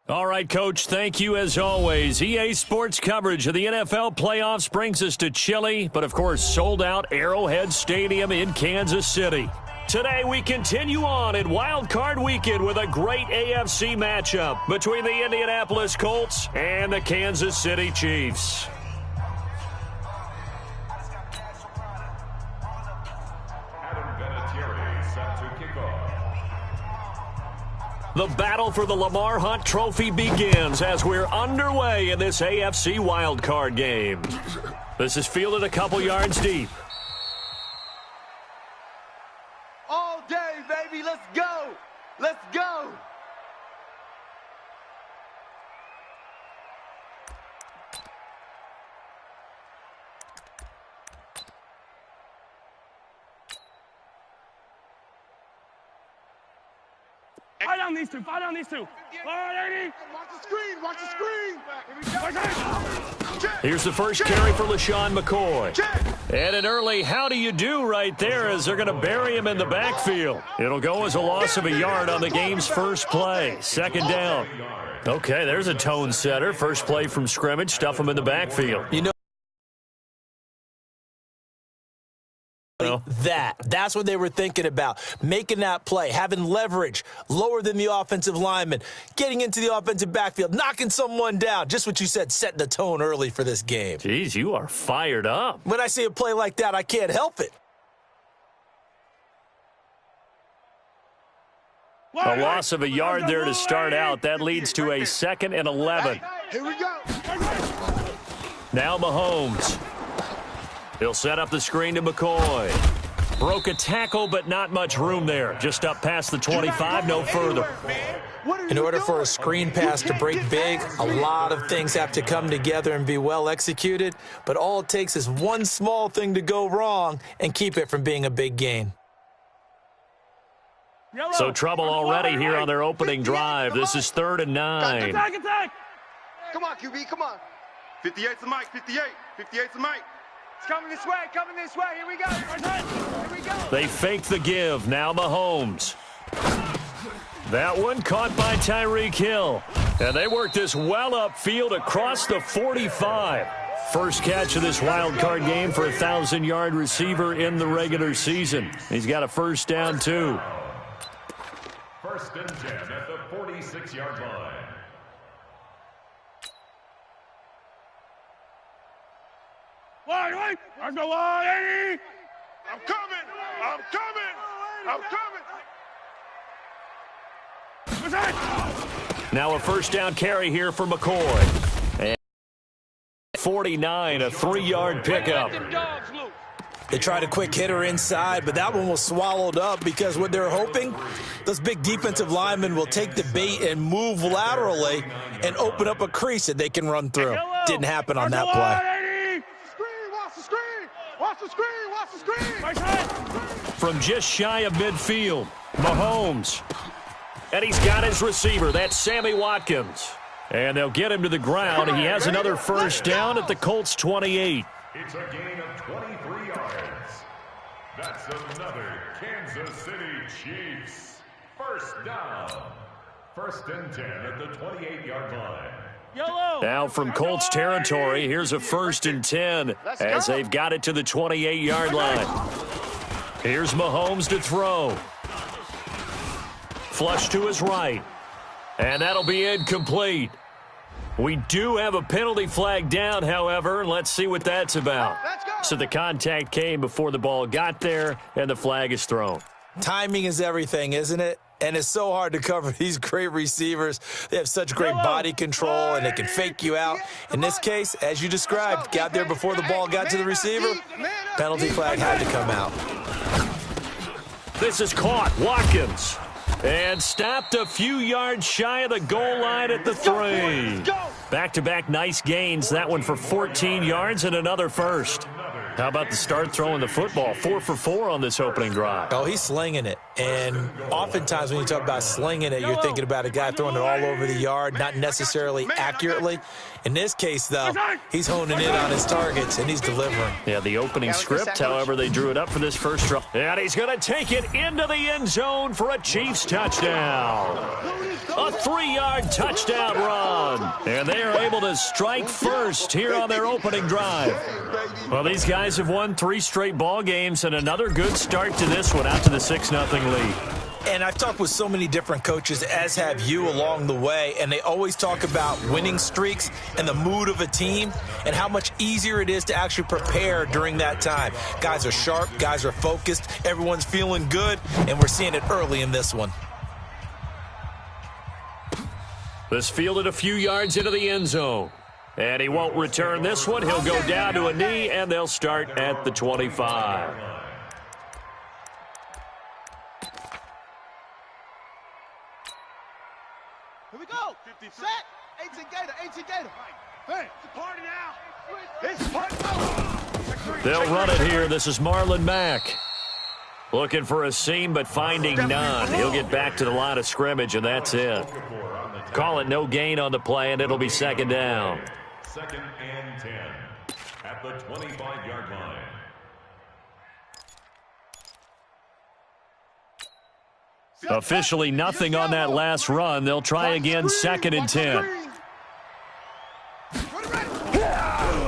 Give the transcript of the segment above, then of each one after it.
All right, Coach, thank you as always. EA Sports coverage of the NFL playoffs brings us to chilly, but of course sold-out Arrowhead Stadium in Kansas City. Today we continue on in Wild Card Weekend with a great AFC matchup between the Indianapolis Colts and the Kansas City Chiefs. The battle for the Lamar Hunt Trophy begins as we're underway in this AFC wildcard game. This is fielded a couple yards deep. All day, baby. Let's go. Let's go. Fire down these two. Fire down these two. Fire, Watch the screen. Watch the screen. Here's the first carry for LaShawn McCoy. And an early how do you do right there as they're going to bury him in the backfield. It'll go as a loss of a yard on the game's first play. Second down. Okay, there's a tone setter. First play from scrimmage. Stuff him in the backfield. That's what they were thinking about, making that play, having leverage, lower than the offensive lineman, getting into the offensive backfield, knocking someone down. Just what you said, setting the tone early for this game. Jeez, you are fired up. When I see a play like that, I can't help it. A loss of a yard there to start out. That leads to a 2nd and 11. Here we go. Now Mahomes. He'll set up the screen to McCoy. Broke a tackle, but not much room there. Just up past the 25, no further. In order for a screen pass to break big, a lot of things have to come together and be well executed. But all it takes is one small thing to go wrong and keep it from being a big gain. So trouble already here on their opening drive. This is 3rd and 9. Attack. Come on, QB. Come on. 58's the mic. 58's the mic. It's coming this way, Here we go. Here we go. They fake the give. Now Mahomes. That one caught by Tyreek Hill. And they work this well upfield across the 45. First catch of this wild card game for a 1,000-yard receiver in the regular season. He's got a first down, too. 1st and 10 at the 46-yard line. Wait. I'm coming. Now a first down carry here for McCoy. And 49, a 3-yard pickup. They tried a quick hitter inside, but that one was swallowed up because what they're hoping, those big defensive linemen will take the bait and move laterally and open up a crease that they can run through. Didn't happen on that play. Watch the screen. From just shy of midfield, Mahomes. And he's got his receiver. That's Sammy Watkins. And they'll get him to the ground. He has another first down at the Colts 28. It's a gain of 23 yards. That's another Kansas City Chiefs. First down. 1st and 10 at the 28-yard line. Now from Colts territory, here's a 1st and 10 as they've got it to the 28-yard line. Here's Mahomes to throw. Flush to his right. And that'll be incomplete. We do have a penalty flag down, however. Let's see what that's about. So the contact came before the ball got there, and the flag is thrown. Timing is everything, isn't it? And it's so hard to cover these great receivers. They have such great body control, and they can fake you out. In this case, as you described, got there before the ball got to the receiver. Penalty flag had to come out. This is caught. Watkins. And stopped a few yards shy of the goal line at the 3. Back-to-back nice gains. That one for 14 yards and another first. How about the start throwing the football? 4 for 4 on this opening drive. Oh, he's slinging it. And oftentimes when you talk about slinging it, you're thinking about a guy throwing it all over the yard, not necessarily accurately. In this case, though, he's honing in on his targets, and he's delivering. Yeah, the opening script, however, they drew it up for this first drive. And he's going to take it into the end zone for a Chiefs touchdown. A 3-yard touchdown run. And they are able to strike first here on their opening drive. Well, these guys have won 3 straight ball games and another good start to this one out to the 6-0 lead. And I've talked with so many different coaches, as have you, along the way, and they always talk about winning streaks and the mood of a team and how much easier it is to actually prepare during that time. Guys are sharp, guys are focused, everyone's feeling good, and we're seeing it early in this one. This fielded a few yards into the end zone. And he won't return this one. He'll go down to a knee, and they'll start at the 25. Here we go. Set. 18 Gator. 18 Gator. Hey, it's a party now. It's a party. They'll run it here. This is Marlon Mack. Looking for a seam, but finding none. He'll get back to the line of scrimmage, and that's it. Call it no gain on the play, and it'll be second down. 2nd and 10 at the 25-yard line. Officially nothing on that last run. They'll try again, 2nd and 10.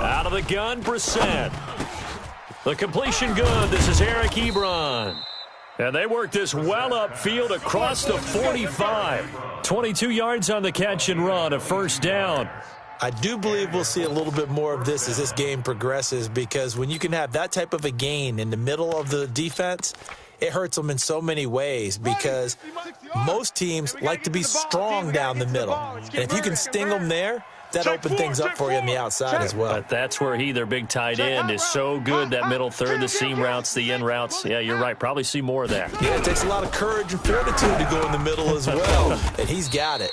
Out of the gun, Brissett. The completion good. This is Eric Ebron. And they work this well upfield across the 45. 22 yards on the catch and run, a first down. I do believe we'll see a little bit more of this as this game progresses, because when you can have that type of a gain in the middle of the defense, it hurts them in so many ways, because most teams like to be strong down the middle. And if you can sting them there, that opens things up for you on the outside as well. But that's where their big tight end, is so good, that middle third, the seam routes, the in routes. Yeah, you're right. Probably see more of that. Yeah, it takes a lot of courage and fortitude to go in the middle as well, and he's got it.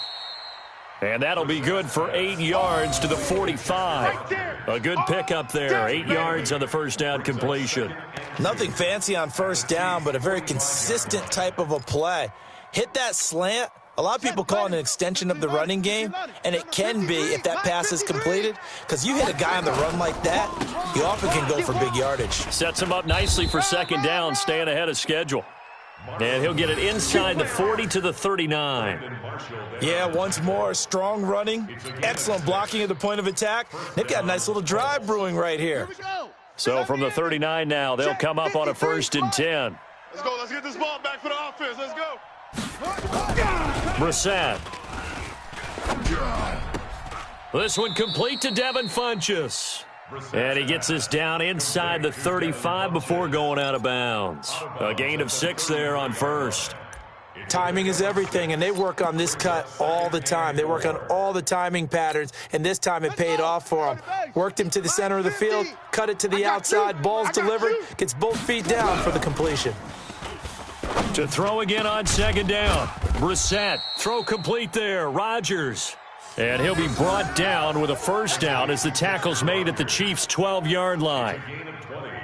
And that'll be good for 8 yards to the 45. A good pickup there. 8 yards on the first down completion. Nothing fancy on first down, but a very consistent type of a play. Hit that slant. A lot of people call it an extension of the running game, and it can be if that pass is completed, because you hit a guy on the run like that, you often can go for big yardage. Sets him up nicely for second down, staying ahead of schedule. And he'll get it inside the 40 to the 39. Yeah, once more, strong running, excellent blocking at the point of attack. They've got a nice little drive brewing right here. So from the 39 now, they'll come up on a 1st and 10. Let's go. Let's get this ball back for the offense. Let's go. Brissett. This one complete to Devin Funchess. And he gets this down inside the 35 before going out of bounds. A gain of 6 there on first. Timing is everything, and they work on this cut all the time. They work on all the timing patterns, and this time it paid off for them. Worked him to the center of the field, cut it to the outside, ball's delivered, gets both feet down for the completion. To throw again on second down. Brissett, throw complete there. Rodgers. And he'll be brought down with a first down as the tackle's made at the Chiefs' 12-yard line.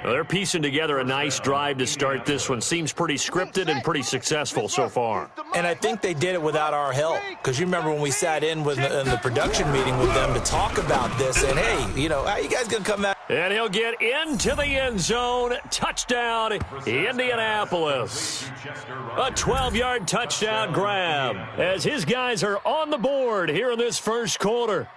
They're piecing together a nice drive to start this one. Seems pretty scripted and pretty successful so far. And I think they did it without our help, because you remember when we sat in the production meeting with them to talk about this, and hey, you know, how you guys going to come back? And he'll get into the end zone. Touchdown, Indianapolis. A 12-yard touchdown grab as his guys are on the board here in this first quarter.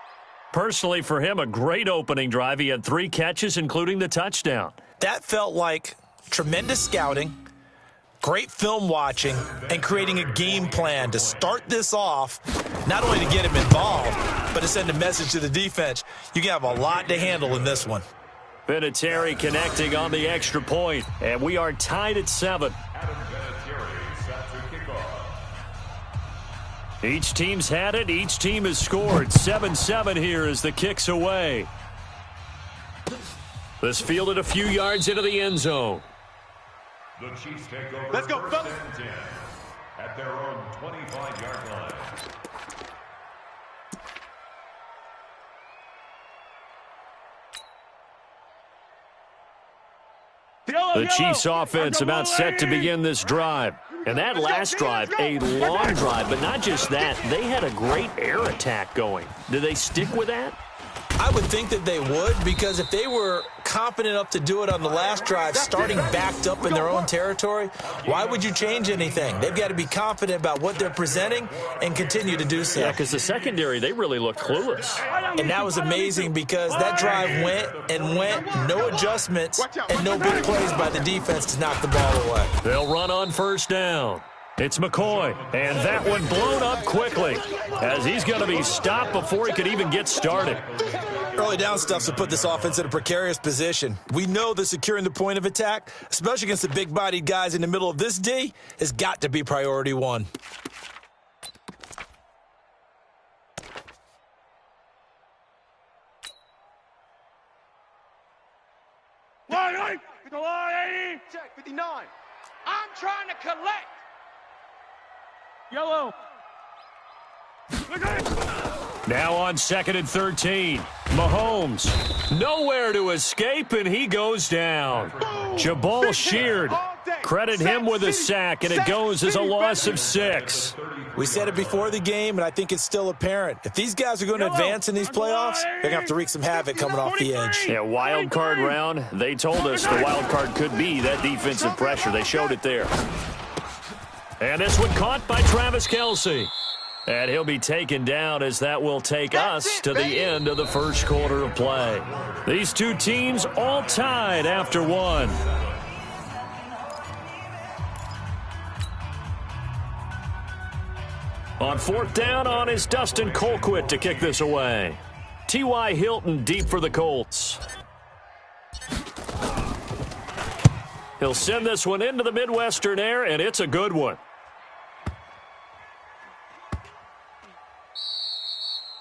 Personally, for him, a great opening drive. He had 3 catches, including the touchdown. That felt like tremendous scouting, great film watching, and creating a game plan to start this off, not only to get him involved, but to send a message to the defense. You can have a lot to handle in this one. Vinatieri connecting on the extra point, and we are tied at 7. Each team's had it. Each team has scored. 7-7 here as the kick's away. This fielded a few yards into the end zone. The Chiefs take over. Let's go, fellas. At their own 25-yard line. The Chiefs offense about set to begin this drive. And that last drive, a long drive, but not just that. They had a great air attack going. Do they stick with that? I would think that they would, because if they were confident enough to do it on the last drive, starting backed up in their own territory, why would you change anything? They've got to be confident about what they're presenting and continue to do so. Yeah, because the secondary, they really looked clueless. And that was amazing because that drive went, no adjustments, and no big plays by the defense to knock the ball away. They'll run on first down. It's McCoy, and that one blown up quickly as he's going to be stopped before he could even get started. Early down stuff to put this offense in a precarious position. We know that securing the point of attack, especially against the big-bodied guys in the middle of this D, has got to be priority one. Check 59. I'm trying to collect. Yellow. Now on 2nd and 13. Mahomes, nowhere to escape, and he goes down. Jabal Sheard, credit him with a sack, and it goes as a loss of 6. We said it before the game, and I think it's still apparent. If these guys are going to advance in these playoffs, they're going to have to wreak some havoc coming off the edge. Yeah, wild card round. They told us the wild card could be that defensive pressure. They showed it there. And this one caught by Travis Kelce. And he'll be taken down as that will take us to the end of the first quarter of play. These two teams all tied after one. On 4th down on is Dustin Colquitt to kick this away. T.Y. Hilton deep for the Colts. He'll send this one into the Midwestern air, and it's a good one.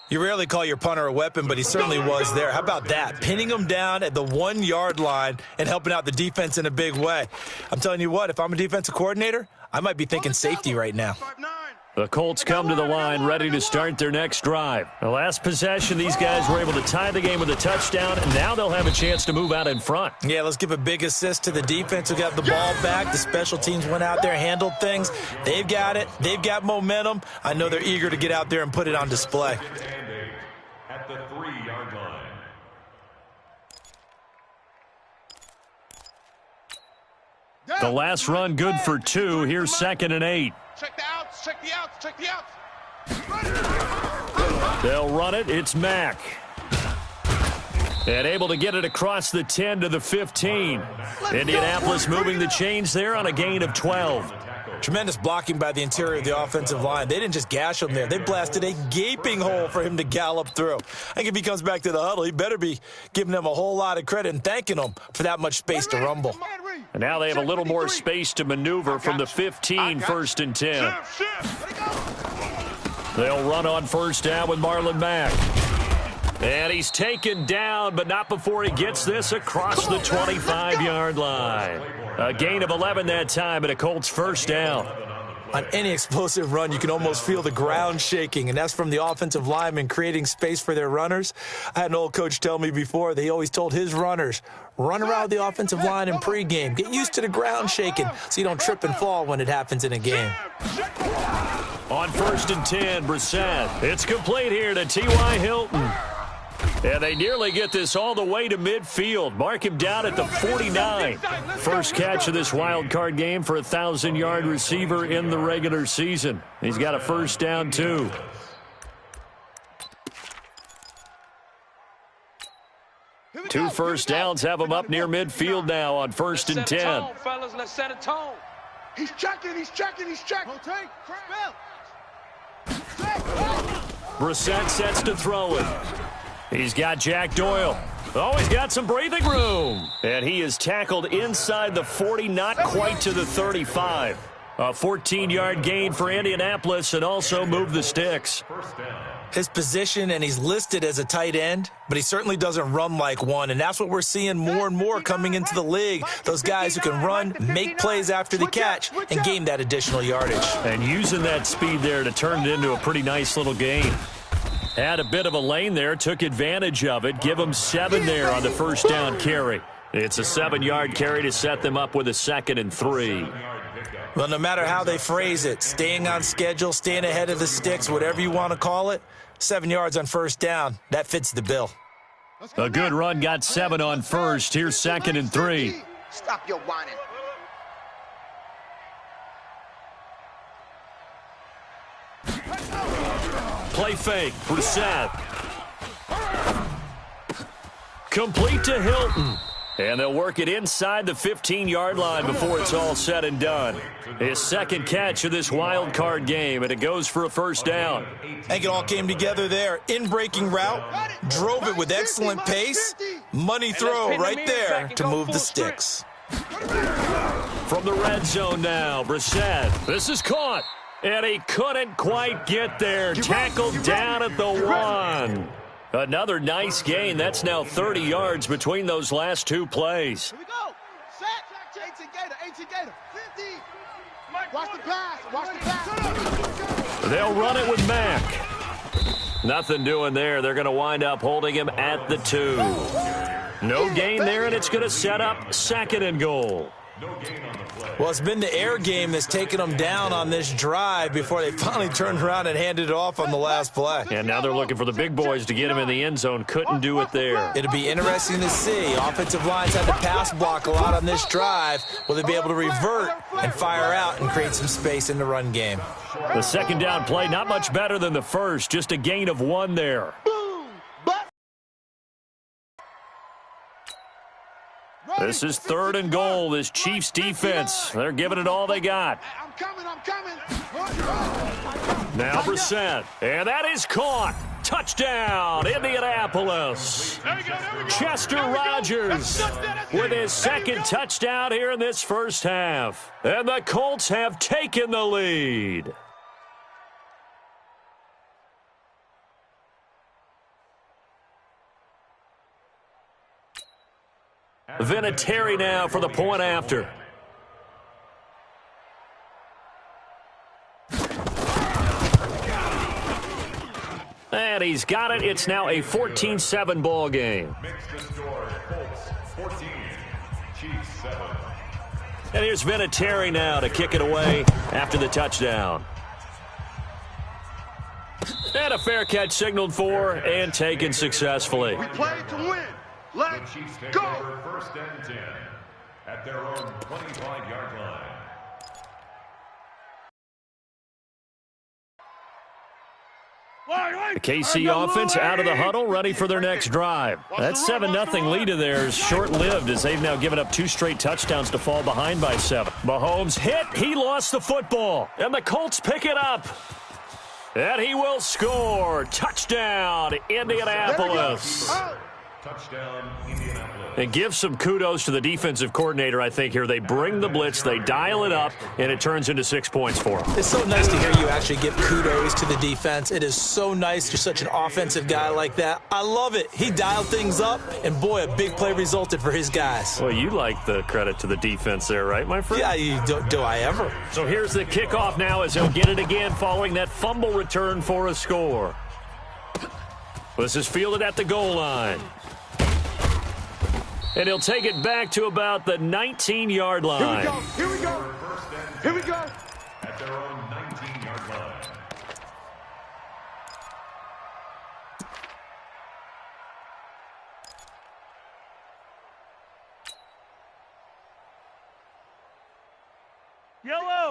You rarely call your punter a weapon, but he certainly was there. How about that? Pinning him down at the 1-yard line and helping out the defense in a big way. I'm telling you what, if I'm a defensive coordinator, I might be thinking safety right now. The Colts come to the line ready to start their next drive. The last possession, these guys were able to tie the game with a touchdown, and now they'll have a chance to move out in front. Yeah, let's give a big assist to the defense who got the ball back. The special teams went out there, handled things. They've got it. They've got momentum. I know they're eager to get out there and put it on display. At the 3-yard line. The last run good for 2. Here's 2nd and 8. Check the outs, check the outs, check the outs. They'll run it. It's Mack. And able to get it across the 10 to the 15. Indianapolis moving the chains there on a gain of 12. Tremendous blocking by the interior of the offensive line. They didn't just gash him there. They blasted a gaping hole for him to gallop through. I think if he comes back to the huddle, he better be giving them a whole lot of credit and thanking them for that much space to rumble. And now they have a little more space to maneuver from the 15, 1st and 10. They'll run on first down with Marlon Mack. And he's taken down, but not before he gets this across the 25-yard line. A gain of 11 that time, and a Colts first down. On any explosive run, you can almost feel the ground shaking, and that's from the offensive linemen creating space for their runners. I had an old coach tell me before, they always told his runners, run around the offensive line in pregame. Get used to the ground shaking so you don't trip and fall when it happens in a game. On 1st and 10, Brissett. It's complete here to T.Y. Hilton. And they nearly get this all the way to midfield. Mark him down at the 49. First catch of this wild card game for a 1,000-yard receiver in the regular season. He's got a first down, too. Two first downs have him up near midfield now on 1st and 10. Fellas, let's set a tone. He's checking. Brissett sets to throw it. He's got Jack Doyle. Oh, he's got some breathing room. And he is tackled inside the 40, not quite to the 35. A 14-yard gain for Indianapolis and also move the sticks. His position, and he's listed as a tight end, but he certainly doesn't run like one, and that's what we're seeing more and more coming into the league. Those guys who can run, make plays after the catch, and gain that additional yardage. And using that speed there to turn it into a pretty nice little gain. Had a bit of a lane there, took advantage of it. Give him 7 there on the first down carry. It's a 7-yard carry to set them up with a 2nd and 3. Well, no matter how they phrase it, staying on schedule, staying ahead of the sticks, whatever you want to call it, 7 yards on first down, that fits the bill. A good run got 7 on first. Here's 2nd and 3. Stop your whining. Play fake. Brissett. Complete to Hilton. And they'll work it inside the 15-yard line before it's all said and done. His 2nd catch of this wild card game, and it goes for a first down. I think it all came together there. In-breaking route, drove it with excellent pace. Money throw right there to move the sticks. From the red zone now, Brissett. This is caught. And he couldn't quite get there. Tackled down at the 1. Another nice gain. That's now 30 yards between those last 2 plays. Here we go. Set. 18 Gator. 50. Watch the pass. They'll run it with Mack. Nothing doing there. They're going to wind up holding him at the 2. No gain there, and it's going to set up 2nd and goal. Well, it's been the air game that's taken them down on this drive before they finally turned around and handed it off on the last play. And now they're looking for the big boys to get him in the end zone. Couldn't do it there. It'll be interesting to see. Offensive lines had to pass block a lot on this drive. Will they be able to revert and fire out and create some space in the run game? The 2nd down play, not much better than the first. Just a gain of 1 there. This is 3rd and goal. This Chiefs defense, they're giving it all they got. I'm coming. Now Brissett, and that is caught. Touchdown, Indianapolis. Chester Rogers with his 2nd touchdown here in this first half. And the Colts have taken the lead. Vinatieri now for the point after. And he's got it. It's now a 14-7 ball game. And here's Vinatieri now to kick it away after the touchdown. And a fair catch signaled for and taken successfully. We played to win. Let's go. First and 10 at their own 25-yard line. The KC offense out of the huddle, ready for their next drive. That 7-0 lead of theirs short-lived as they've now given up 2 straight touchdowns to fall behind by 7. Mahomes hit. He lost the football. And the Colts pick it up. And he will score. Touchdown, Indianapolis. Touchdown, Indianapolis. And give some kudos to the defensive coordinator, I think, here. They bring the blitz, they dial it up, and it turns into 6 points for them. It's so nice to hear you actually give kudos to the defense. It is so nice you're such an offensive guy like that. I love it. He dialed things up, and boy, a big play resulted for his guys. Well, you like the credit to the defense there, right, my friend? Yeah, do I ever. So here's the kickoff now as he'll get it again following that fumble return for a score. This is fielded at the goal line. And he'll take it back to about the 19-yard line. Here we go. At their own 19-yard line.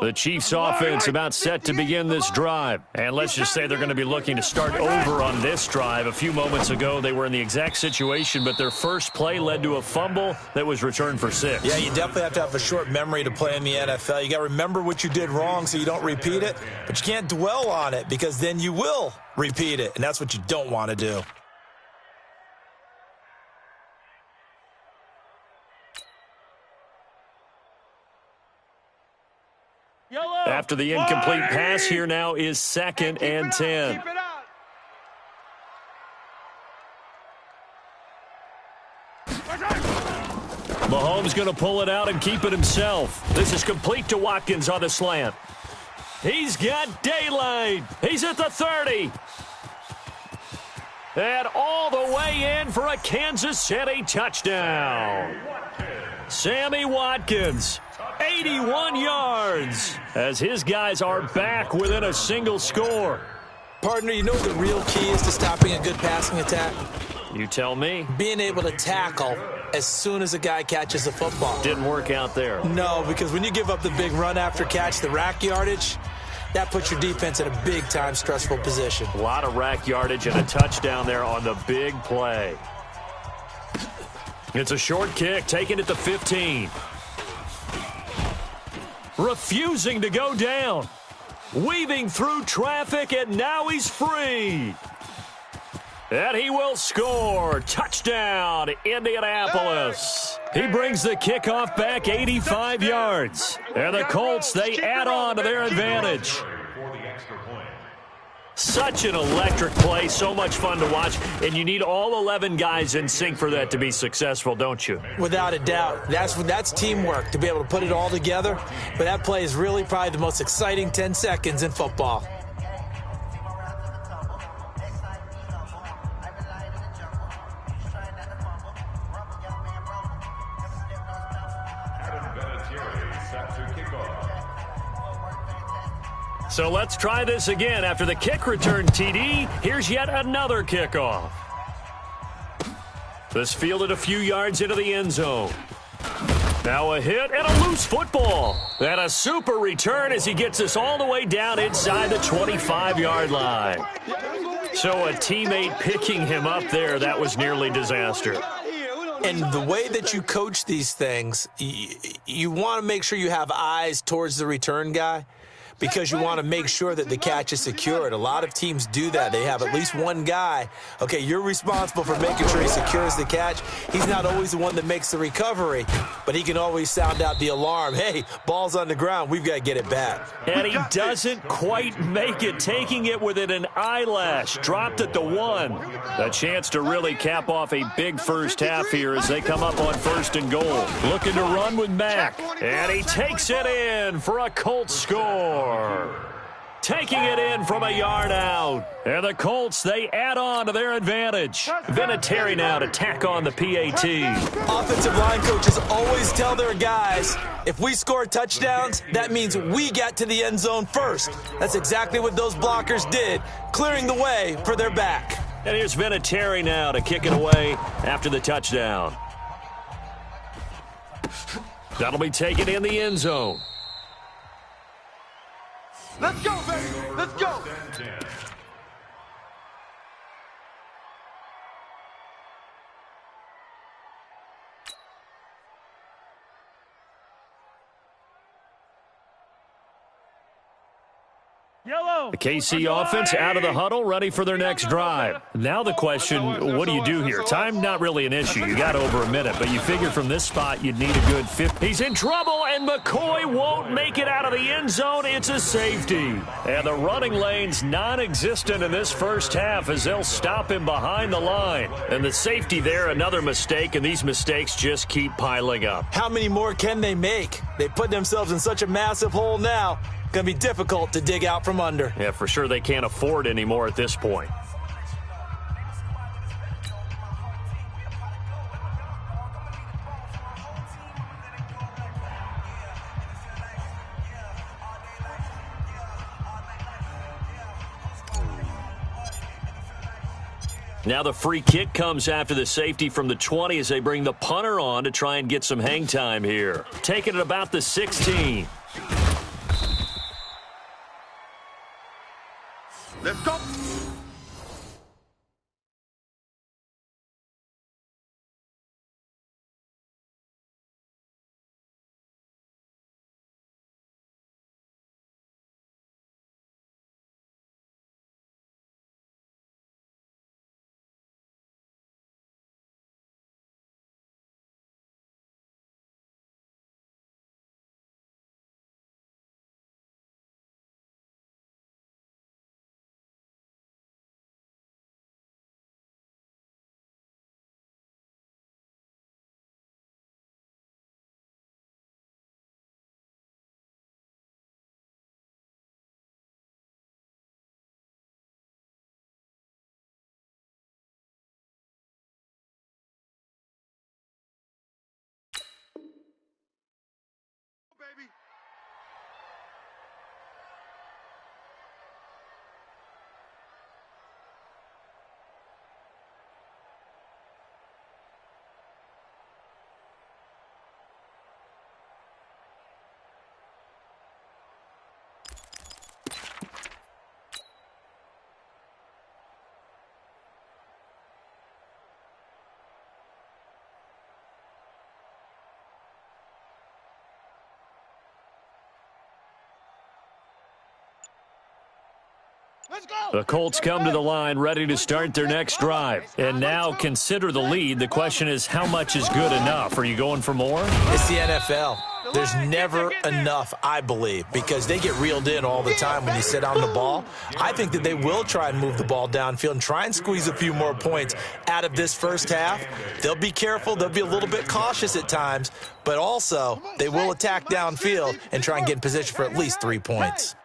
The Chiefs offense about set to begin this drive. And let's just say they're going to be looking to start over on this drive. A few moments ago, they were in the exact situation, but their first play led to a fumble that was returned for 6. Yeah, you definitely have to have a short memory to play in the NFL. You got to remember what you did wrong so you don't repeat it, but you can't dwell on it because then you will repeat it, and that's what you don't want to do. After the incomplete pass, here now is 2nd and 10. Mahomes going to pull it out and keep it himself. This is complete to Watkins on the slant. He's got daylight. He's at the 30. And all the way in for a Kansas City touchdown. Sammy Watkins, 81 yards, as his guys are back within a single score. Partner, you know what the real key is to stopping a good passing attack? You tell me. Being able to tackle as soon as a guy catches the football. Didn't work out there. No, because when you give up the big run after catch, the rack yardage, that puts your defense in a big-time stressful position. A lot of rack yardage and a touchdown there on the big play. It's a short kick, taken at the 15. Refusing to go down. Weaving through traffic, and now he's free. And he will score. Touchdown, Indianapolis. He brings the kickoff back 85 yards. And the Colts, they add on to their advantage. Such an electric play, so much fun to watch, and you need all 11 guys in sync for that to be successful, don't you? Without a doubt. That's teamwork, to be able to put it all together. But that play is really probably the most exciting 10 seconds in football. So let's try this again. After the kick return, TD, here's yet another kickoff. This fielded a few yards into the end zone. Now a hit and a loose football. And a super return as he gets us all the way down inside the 25-yard line. So a teammate picking him up there, that was nearly disaster. And the way that you coach these things, you want to make sure you have eyes towards the return guy, because you want to make sure that the catch is secured. A lot of teams do that. They have at least one guy. Okay, you're responsible for making sure he secures the catch. He's not always the one that makes the recovery, but he can always sound out the alarm. Hey, ball's on the ground. We've got to get it back. And he doesn't quite make it, taking it within an eyelash. Dropped at the 1. A chance to really cap off a big first half here as they come up on 1st and goal. Looking to run with Mack. And he takes it in for a Colts score. Taking it in from a yard out. And the Colts, they add on to their advantage. Vinatieri now to tack on the PAT. Offensive line coaches always tell their guys, if we score touchdowns, that means we get to the end zone first. That's exactly what those blockers did, clearing the way for their back. And here's Vinatieri now to kick it away after the touchdown. That'll be taken in the end zone. Let's go, baby. Let's go. Yellow. The KC offense out of the huddle, ready for their next drive. Now the question, what do you do here? Time not really an issue. You got over a minute, but you figure from this spot you'd need a good 50. He's in trouble, and McCoy won't make it out of the end zone. It's a safety. And the running lane's non-existent in this first half as they'll stop him behind the line. And the safety there, another mistake, and these mistakes just keep piling up. How many more can they make? They put themselves in such a massive hole now. Going to be difficult to dig out from under. Yeah, for sure they can't afford anymore at this point. Now the free kick comes after the safety from the 20 as they bring the punter on to try and get some hang time here. Taking it about the 16. Let's go. The Colts come to the line ready to start their next drive. And now consider the lead. The question is, how much is good enough? Are you going for more? It's the NFL. There's never enough, I believe, because they get reeled in all the time when you sit on the ball. I think that they will try and move the ball downfield and try and squeeze a few more points out of this first half. They'll be careful. They'll be a little bit cautious at times, but also they will attack downfield and try and get in position for at least 3 points.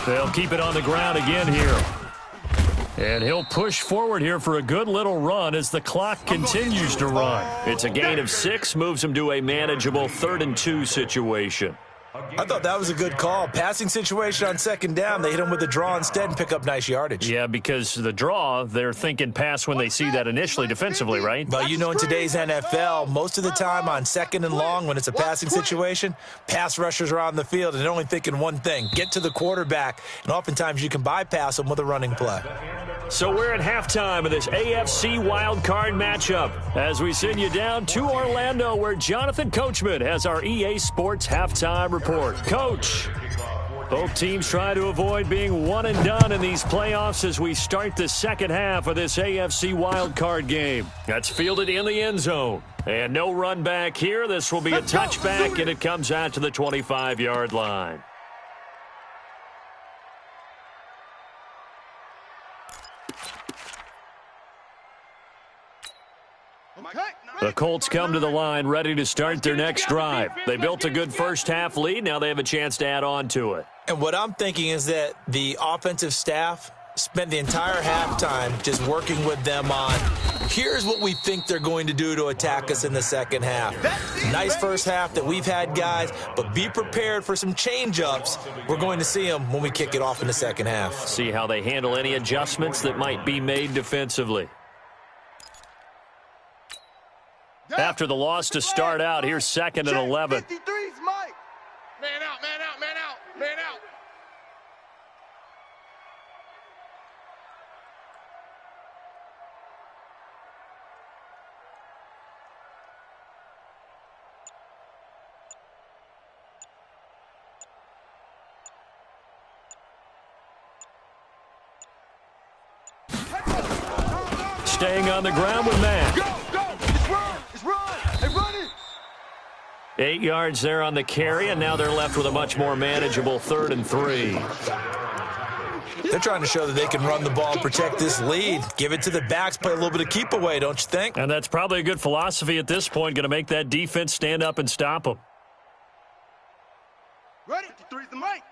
They'll keep it on the ground again here. And he'll push forward here for a good little run as the clock continues to run. It's a gain of 6, moves him to a manageable 3rd and 2 situation. I thought that was a good call. Passing situation on 2nd down. They hit him with a draw instead and pick up nice yardage. Yeah, because the draw, they're thinking pass when they see that initially defensively, right? But you know, in today's NFL, most of the time on 2nd and long, when it's a passing situation, pass rushers are on the field and they're only thinking one thing, get to the quarterback. And oftentimes you can bypass them with a running play. So we're at halftime of this AFC wildcard matchup as we send you down to Orlando, where Jonathan Coachman has our EA Sports halftime report. Coach, both teams try to avoid being one and done in these playoffs as we start the second half of this AFC wildcard game. That's fielded in the end zone. And no run back here. This will be a touchback, and it comes out to the 25-yard line. The Colts come to the line ready to start their next drive. They built a good first-half lead. Now they have a chance to add on to it. And what I'm thinking is that the offensive staff spent the entire halftime just working with them on, here's what we think they're going to do to attack us in the second half. Nice first half that we've had, guys, but be prepared for some change-ups. We're going to see them when we kick it off in the second half. See how they handle any adjustments that might be made defensively. After the loss to start out, here's 2nd and 11. 53's Mike. Man out, man out, man out, man out. Staying on the ground with Matt. Go, go. It's run. It's run. Hey, run it. 8 yards there on the carry, and now they're left with a much more manageable 3rd and 3. They're trying to show that they can run the ball and protect this lead. Give it to the backs, play a little bit of keep away, don't you think? And that's probably a good philosophy at this point, going to make that defense stand up and stop them. Ready? 53's the Mike.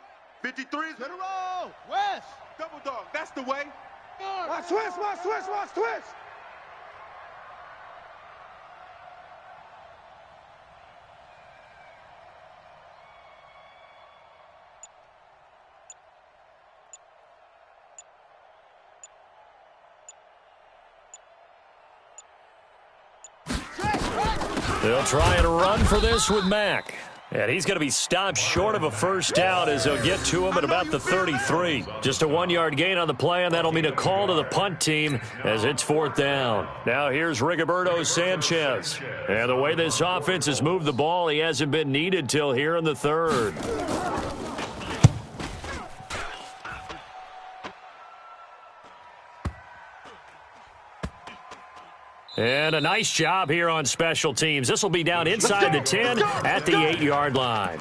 53's in a row. West. Double dog. That's the way. Watch twist, watch twist, watch twist. They'll try and run for this with Mack. And he's going to be stopped short of a first down as they'll get to him at about the 33. Just a 1-yard gain on the play, and that'll mean a call to the punt team as it's 4th down. Now here's Rigoberto Sanchez. And the way this offense has moved the ball, he hasn't been needed till here in the 3rd. And a nice job here on special teams. This will be down inside the 10 at the 8-yard line.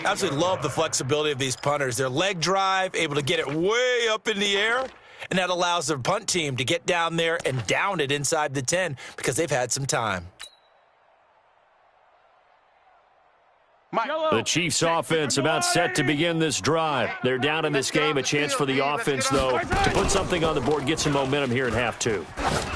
Absolutely love the flexibility of these punters. Their leg drive, able to get it way up in the air, and that allows their punt team to get down there and down it inside the 10 because they've had some time. The Chiefs offense about set to begin this drive. They're down in this game. A chance for the offense, though, to put something on the board, get some momentum here at half 2.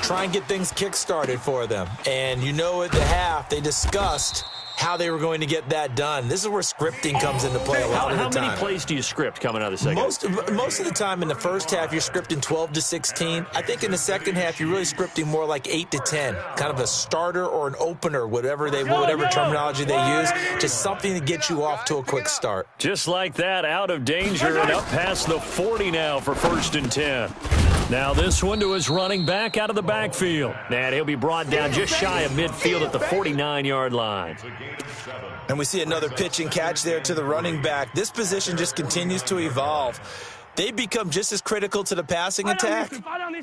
Try and get things kick-started for them. And you know at the half they discussed how they were going to get that done. This is where scripting comes into play a lot of the time. How many plays do you script coming out of the second? Most of the time in the first half, you're scripting 12 to 16. I think in the second half, you're really scripting more like 8 to 10, kind of a starter or an opener, whatever terminology they use, just something to get you off to a quick start. Just like that, out of danger and up past the 40 now for 1st and 10. Now this one to his running back out of the backfield. And he'll be brought down just shy of midfield at the 49-yard line. And we see another pitch and catch there to the running back. This position just continues to evolve. They become just as critical to the passing attack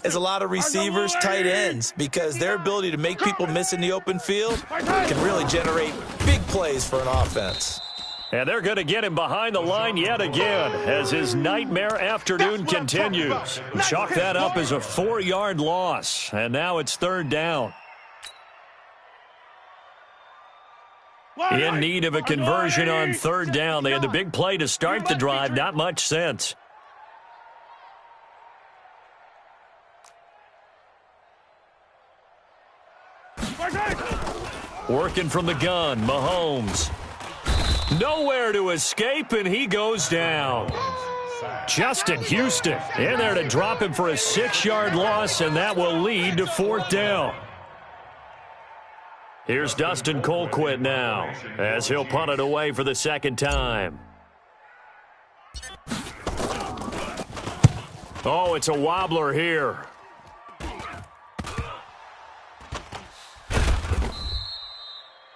as a lot of receivers, tight ends, because their ability to make people miss in the open field can really generate big plays for an offense. And they're going to get him behind the line yet again as his nightmare afternoon continues. Chalk that up as a 4-yard loss, and now it's 3rd down. In need of a conversion on 3rd down. They had the big play to start the drive, not much sense. Working from the gun, Mahomes. Nowhere to escape, and he goes down. Justin Houston in there to drop him for a 6-yard loss, and that will lead to 4th down. Here's Dustin Colquitt now as he'll punt it away for the 2nd time. Oh, it's a wobbler here.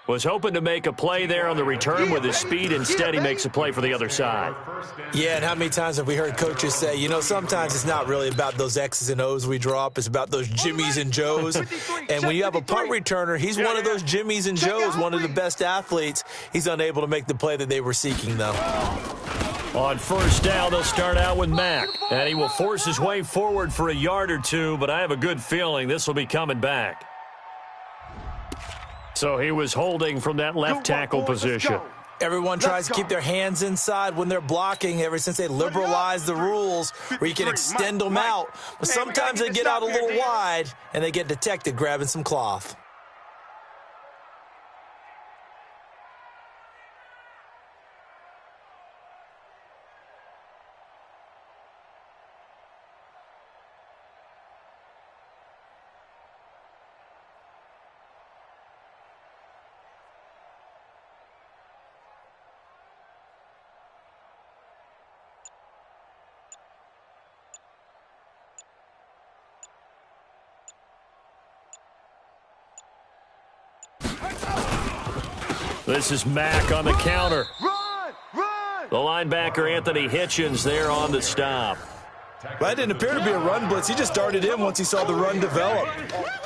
Was hoping to make a play there on the return with his speed. Instead, he makes a play for the other side. Yeah, and how many times have we heard coaches say, you know, sometimes it's not really about those X's and O's we drop. It's about those Jimmies and Joes. And when you have a punt returner, he's one of those Jimmies and Joes, one of the best athletes. He's unable to make the play that they were seeking, though. On 1st down, they'll start out with Mack. And he will force his way forward for a yard or two, but I have a good feeling this will be coming back. So he was holding from that left tackle position. Everyone tries to keep their hands inside when they're blocking ever since they liberalized the rules where you can extend them out. But sometimes they get out a little wide and they get detected grabbing some cloth. This is Mack on the counter. Run! Run! The linebacker, Anthony Hitchens, there on the stop. That didn't appear to be a run blitz. He just darted in once he saw the run develop.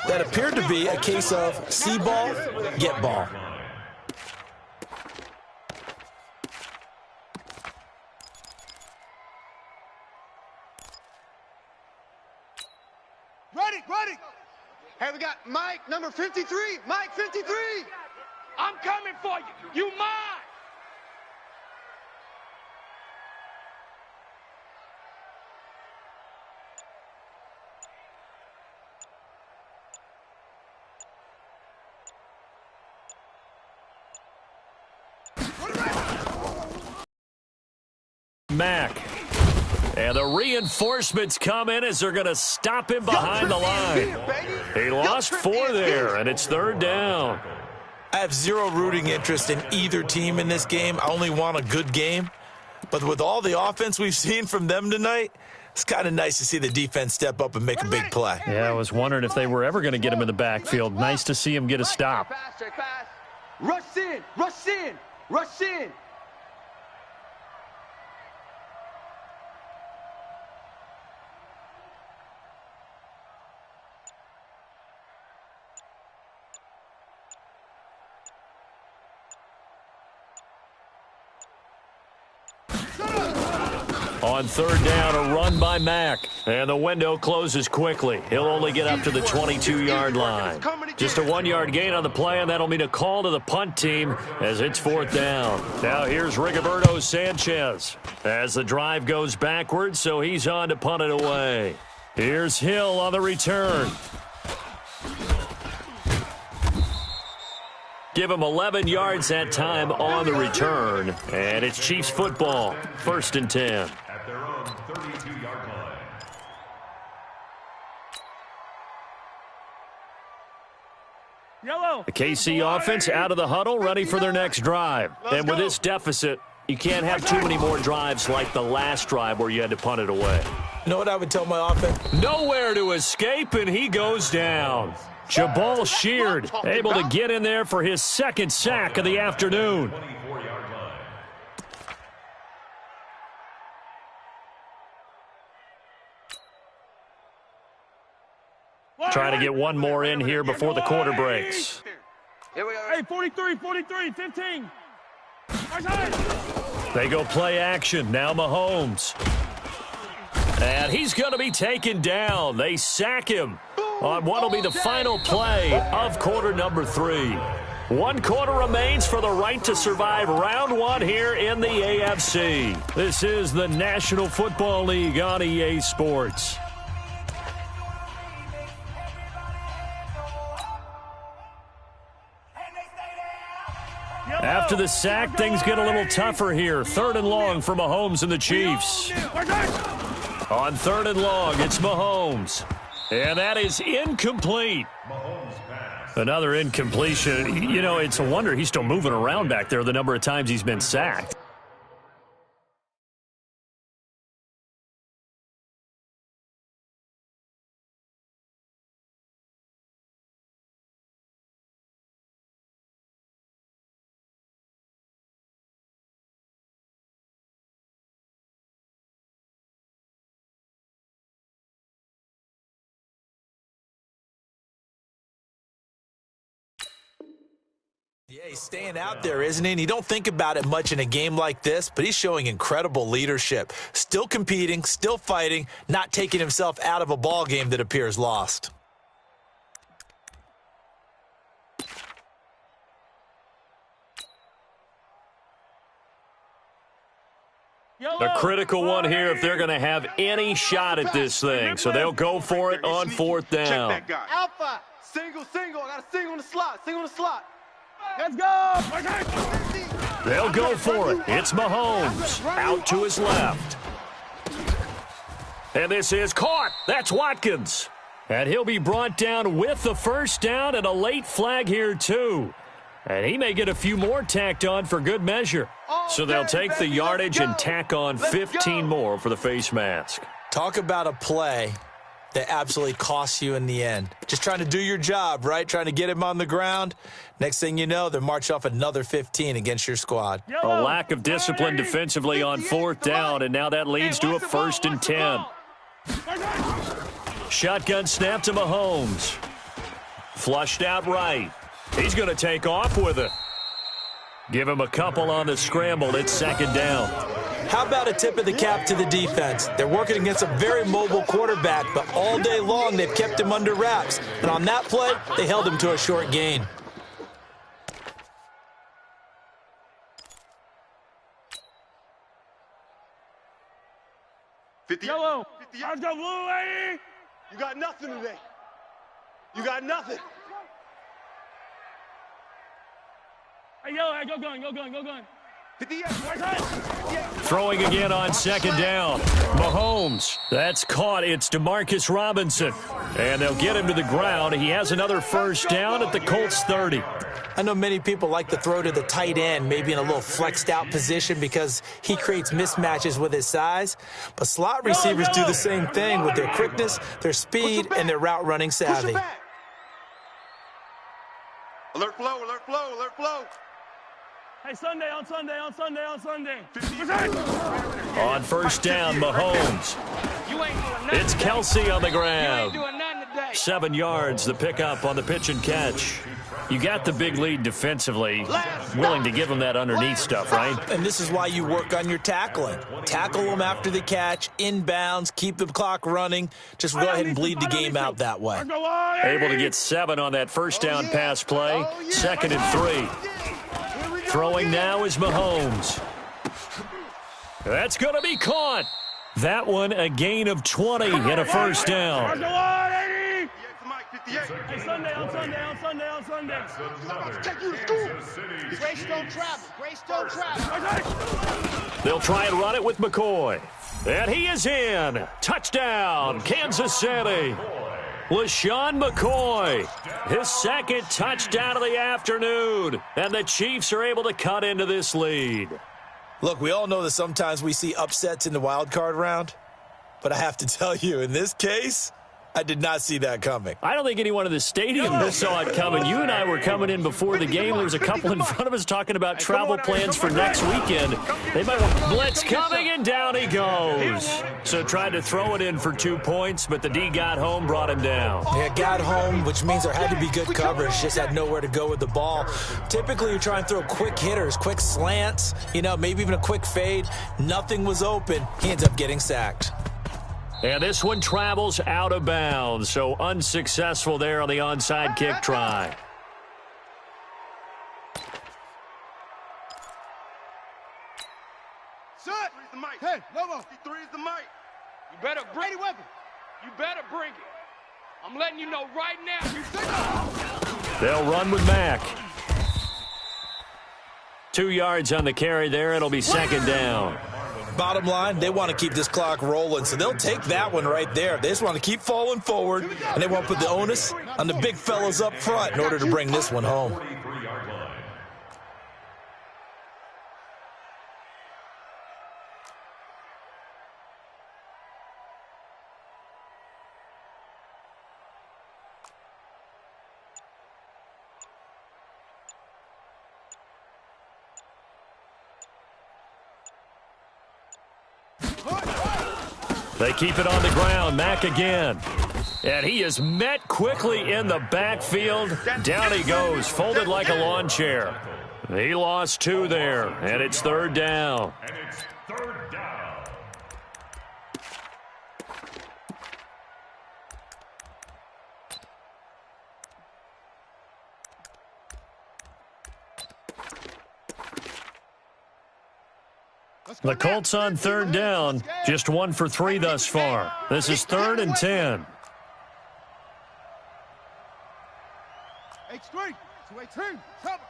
That appeared to be a case of see ball, get ball. Ready, ready. Hey, we got Mike, number 53. Mike, 53. I'm coming for you. You mine. Mack. And the reinforcements come in as they're going to stop him behind the line. He lost 4 there, and it's 3rd down. I have zero rooting interest in either team in this game. I only want a good game. But with all the offense we've seen from them tonight, it's kind of nice to see the defense step up and make a big play. Yeah, I was wondering if they were ever going to get him in the backfield. Nice to see him get a stop. Rush in! Rush in! Rush in! On 3rd down, a run by Mack. And the window closes quickly. He'll only get up to the 22-yard line. Just a 1-yard gain on the play, and that'll mean a call to the punt team as it's 4th down. Now here's Rigoberto Sanchez as the drive goes backwards, so he's on to punt it away. Here's Hill on the return. Give him 11 yards that time on the return. And it's Chiefs football, 1st and 10. At their own 32-yard line. Yellow. The KC offense out of the huddle, ready for their next drive. And with this deficit, you can't have too many more drives like the last drive where you had to punt it away. You know what I would tell my offense? Nowhere to escape, and he goes down. Jabal Sheard able to get in there for his 2nd sack of the afternoon. 24-yard line. Trying to get one more in here before the quarter breaks. Here we go. Hey, 43, 15. They go play action. Now Mahomes. And he's going to be taken down. They sack him on what will be the final play of quarter number 3. 1 quarter remains for the right to survive round 1 here in the AFC. This is the National Football League on EA Sports. After the sack, things get a little tougher here. 3rd and long for Mahomes and the Chiefs. On 3rd and long, it's Mahomes. And that is incomplete. Another incompletion. You know, it's a wonder he's still moving around back there the number of times he's been sacked. Yeah, he's staying out there, isn't he? And you don't think about it much in a game like this, but he's showing incredible leadership. Still competing, still fighting, not taking himself out of a ball game that appears lost. The critical one here if they're going to have any shot at this thing. So they'll go for it on 4th down. Check that guy. Alpha. Single. I got a single on the slot. Let's go. They'll go for it. It's Mahomes out to his left. And this is caught. That's Watkins. And he'll be brought down with the 1st down and a late flag here too. And he may get a few more tacked on for good measure. So they'll take the yardage and tack on 15 more for the face mask. Talk about a play that absolutely costs you in the end. Just trying to do your job, right? Trying to get him on the ground. Next thing you know, they march off another 15 against your squad. A lack of discipline defensively on 4th down, and now that leads to a 1st and 10. Shotgun snap to Mahomes. Flushed out right. He's going to take off with it. Give him a couple on the scramble. It's 2nd down. How about a tip of the cap to the defense? They're working against a very mobile quarterback, but all day long they've kept him under wraps. And on that play, they held him to a short gain. Yellow. Let's go, blue lady. You got nothing today. You got nothing. Hey, yellow, hey, go gun. Throwing again on 2nd down. Mahomes. That's caught. It's Demarcus Robinson. And they'll get him to the ground. He has another 1st down at the Colts 30. I know many people like to throw to the tight end, maybe in a little flexed out position because he creates mismatches with his size. But slot receivers do the same thing with their quickness, their speed, and their route running savvy. Alert flow. Hey, Sunday. On 1st down, Mahomes. It's Kelsey on the ground. 7 yards, the pickup on the pitch and catch. You got the big lead defensively, willing to give him that underneath stuff, right? And this is why you work on your tackling. Tackle them after the catch, inbounds, keep the clock running. Just go ahead and bleed the game out that way. Able to get 7 on that 1st down pass play. 2nd and 3. Throwing now is Mahomes. That's going to be caught. That one a gain of 20 and a 1st down. 58. Hey, Sunday, on Sunday. That's another Take you to school. Kansas City Grace don't Chiefs. travel. Grace don't travel. They'll try and run it with McCoy. And he is in. Touchdown, Kansas City. LeSean McCoy, his second touchdown of the afternoon. And the Chiefs are able to cut into this lead. Look, we all know that sometimes we see upsets in the wild card round. But I have to tell you, in this case, I did not see that coming. I don't think anyone in the stadium saw it coming. You and I were coming in before the game. There was a couple in front of us talking about travel plans for next weekend. They might want blitz coming, and down he goes. So tried to throw it in for 2 points, but the D got home, brought him down. Yeah, got home, which means there had to be good coverage. Just had nowhere to go with the ball. Typically, you try and throw quick hitters, quick slants, maybe even a quick fade. Nothing was open. He ends up getting sacked. And this one travels out of bounds, so unsuccessful there on the onside kick try. Shut. The mic. Hey, Lobo. 53 is the mic. You better bring it. You better bring it. I'm letting you know right now. They'll run with Mack. 2 yards on the carry there. It'll be second down. Bottom line, they want to keep this clock rolling, so they'll take that one right there. They just want to keep falling forward, and they won't put the onus on the big fellas up front in order to bring this one home. 43-yard line. They keep it on the ground. Mack again. And he is met quickly in the backfield. Down he goes, folded like a lawn chair. He lost 2 there, and it's third down. And it's third down. The Colts on third down, just 1 for 3 thus far. This is 3rd and 10. H3, 218, cover.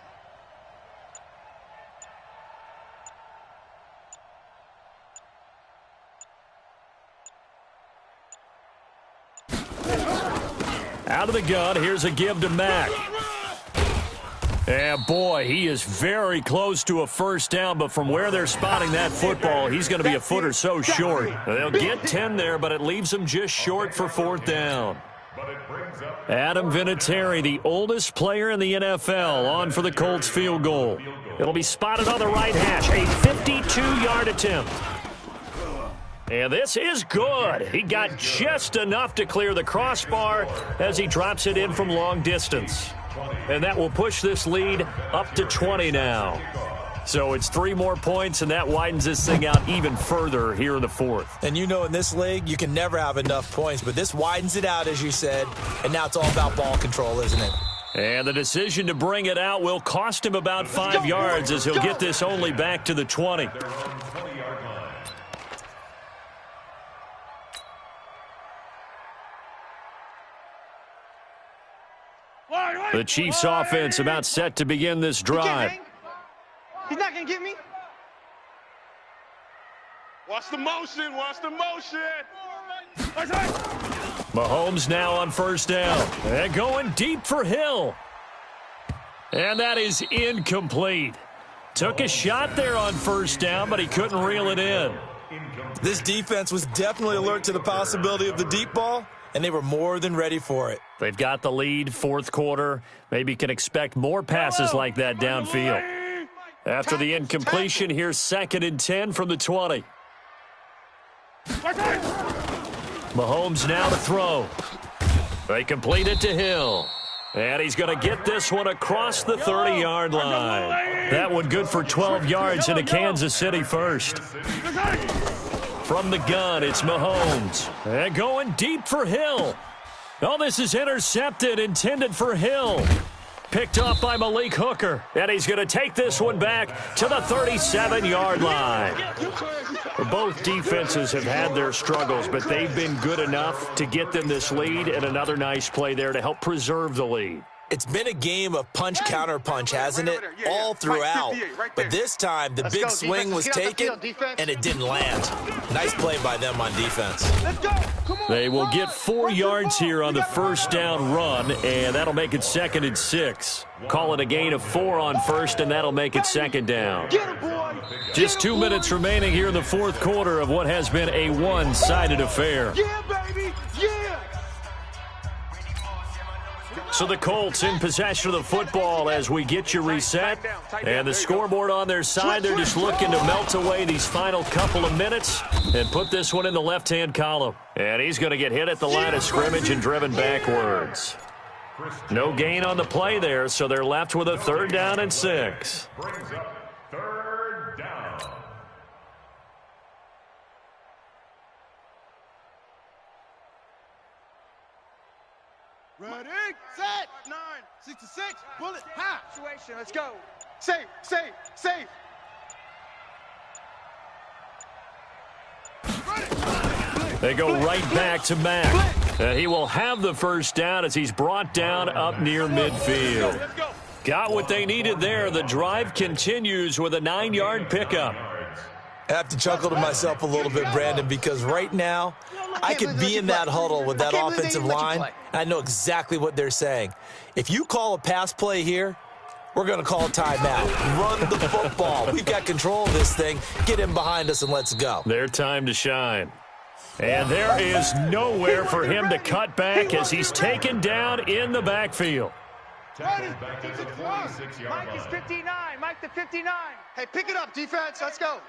Out of the gun, here's a give to Mack. And boy, he is very close to a first down, but from where they're spotting that football, he's going to be a foot or so short. They'll get 10 there, but it leaves them just short for 4th down. Adam Vinatieri, the oldest player in the NFL, on for the Colts field goal. It'll be spotted on the right hash, a 52-yard attempt. And this is good. He got just enough to clear the crossbar as he drops it in from long distance. And that will push this lead up to 20 now. So it's 3 more points, and that widens this thing out even further here in the 4th. And in this league, you can never have enough points, but this widens it out, as you said, and now it's all about ball control, isn't it? And the decision to bring it out will cost him about 5 yards as he'll get this only back to the 20. The Chiefs offense about set to begin this drive. He's not going to get me. Watch the motion. Watch the motion. Mahomes now on first down. And going deep for Hill. And that is incomplete. Took a shot there on first down, but he couldn't reel it in. This defense was definitely alert to the possibility of the deep ball, and they were more than ready for it. They've got the lead, 4th quarter. Maybe can expect more passes like that downfield. After the incompletion, here's 2nd and 10 from the 20. Mahomes now to throw. They complete it to Hill. And he's going to get this one across the 30-yard line. That one good for 12 yards into Kansas City first. From the gun, it's Mahomes. And going deep for Hill. Oh, this is intercepted, intended for Hill. Picked off by Malik Hooker. And he's going to take this one back to the 37-yard line. Both defenses have had their struggles, but they've been good enough to get them this lead, and another nice play there to help preserve the lead. It's been a game of punch-counter-punch, hasn't it? All throughout. But this time, the big swing was taken, and it didn't land. Nice play by them on defense. They will get 4 yards here on the first down run, and that'll make it 2nd and 6. Call it a gain of 4 on first, and that'll make it 2nd down. Just 2 minutes remaining here in the fourth quarter of what has been a one-sided affair. Yeah, baby! Yeah! So the Colts in possession of the football as we get you reset. And the scoreboard on their side, they're just looking to melt away these final couple of minutes and put this one in the left-hand column. And he's going to get hit at the line of scrimmage and driven backwards. No gain on the play there, so they're left with a 3rd down and 6. Brings up 3rd down. Ready, set, 9, 66, bullet, high. Situation, let's go. Safe, safe, safe. They go right back to Mack. He will have the first down as he's brought down up near midfield. Got what they needed there. The drive continues with a 9-yard pickup. I have to chuckle to myself a little bit, Brandon, because right now I could be in that huddle with that offensive line, and I know exactly what they're saying. If you call a pass play here, we're going to call a timeout. Run the football. We've got control of this thing. Get in behind us and let's go. Their time to shine. And there is nowhere for him to cut back as he's taken down in the backfield. Back to the 46-yard Mike is line. 59. Mike to 59. Hey, pick it up, defense. Let's go.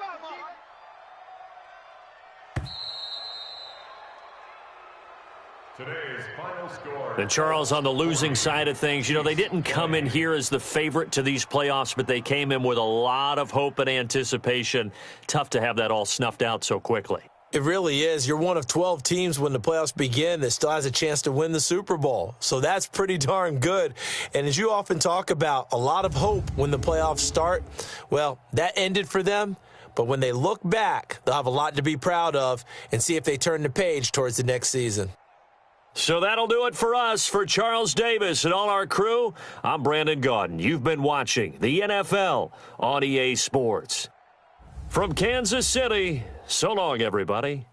Today's final score. And Charles, on the losing side of things, you know, they didn't come in here as the favorite to these playoffs, but they came in with a lot of hope and anticipation. Tough to have that all snuffed out so quickly. It really is. You're one of 12 teams when the playoffs begin that still has a chance to win the Super Bowl. So that's pretty darn good. And as you often talk about, a lot of hope when the playoffs start. Well, that ended for them. But when they look back, they'll have a lot to be proud of and see if they turn the page towards the next season. So that'll do it for us. For Charles Davis and all our crew, I'm Brandon Gaudin. You've been watching the NFL on EA Sports. From Kansas City, so long, everybody.